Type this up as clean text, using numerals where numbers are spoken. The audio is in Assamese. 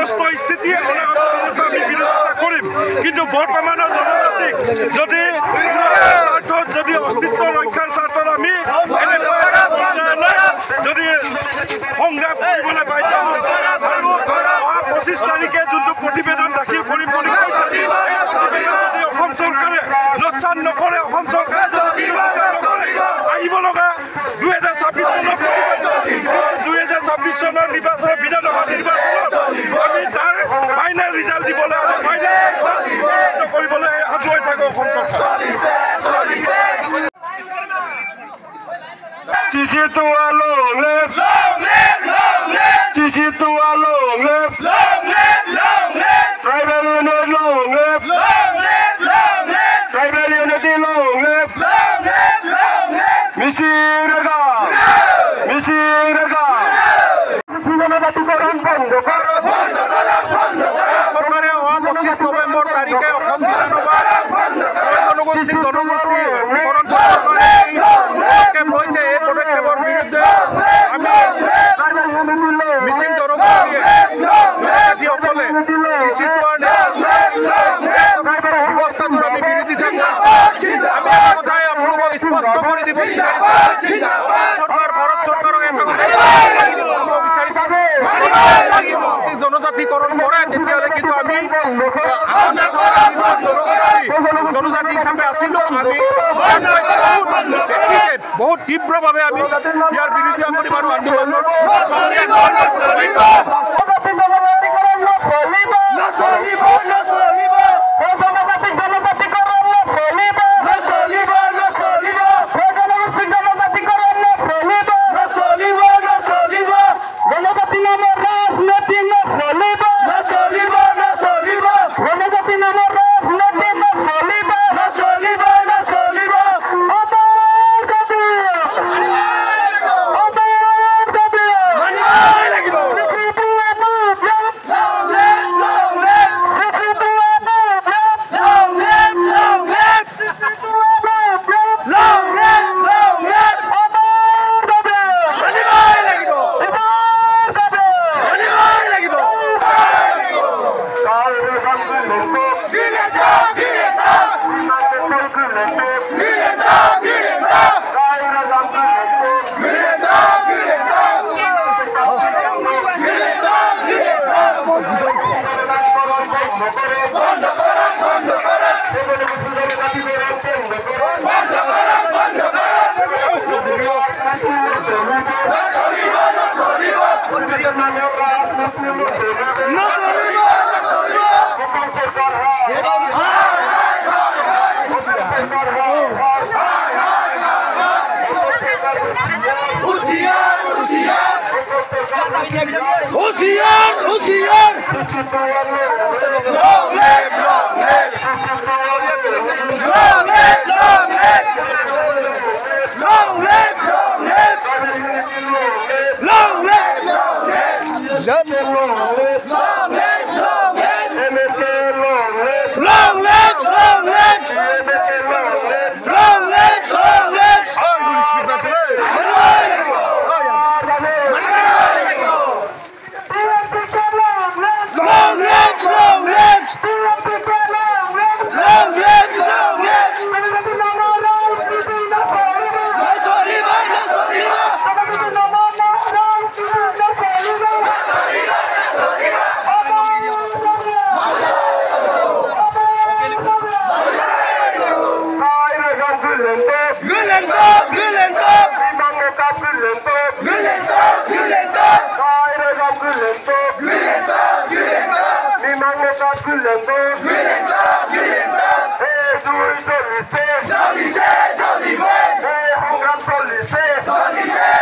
স্পষ্ট স্থিতি অনাগত আমি বিৰোধিতা কৰিম কিন্তু বৰ্তমানৰ জনজাতিক যদি যদি অস্তিত্ব ৰক্ষাৰ স্বাৰ্থত আমি যদি সংগ্ৰাম কৰিবলৈ বাধ্য হওঁ আৰু 25 তাৰিখে যোনটো প্ৰতিবেদন দাখিল কৰিম বুলি কৈছে যদি অসম চৰকাৰে লোকচান নকৰে অসম চৰকাৰে যদি আহিব লগা 2026 চনৰ নিৰ্বাচনত বিধানসভা নিৰ্বাচনত আমি তাৰ ফাইনেল ৰিজাল্ট দিবলৈ কৰিবলৈ সাজু হৈ থাকোঁ অসম চৰকাৰ Chichi to a long live, Chichi to a long live, tribal unit long live, tribal unity long live, Mishiraga, Mishiraga. সরকারে 25 নভেম্বর তারিখে অসম বিধানসভা জনগোষ্ঠীর পদক্ষেপ লৈছে এই পদক্ষেপের বিরুদ্ধে আমি মিচিং জনগোষ্ঠীসকলে চিচি তোৱাৰ ব্যৱস্থাটোৰ আমি বিৰোধী থাকোঁ আমি কথাই আপোনালোকক স্পষ্ট কৰি দিব চৰকাৰ ভাৰত চৰকাৰক এটা বিচাৰিছে জনজাতিকৰণ কৰে তেতিয়াহ'লে কিন্তু আমি জনজাতি হিচাপে আছিলোঁ আমি বহুত তীব্ৰভাৱে আমি ইয়াৰ বিৰোধিতা কৰিম আৰু আন্দোলনৰ Jolly say,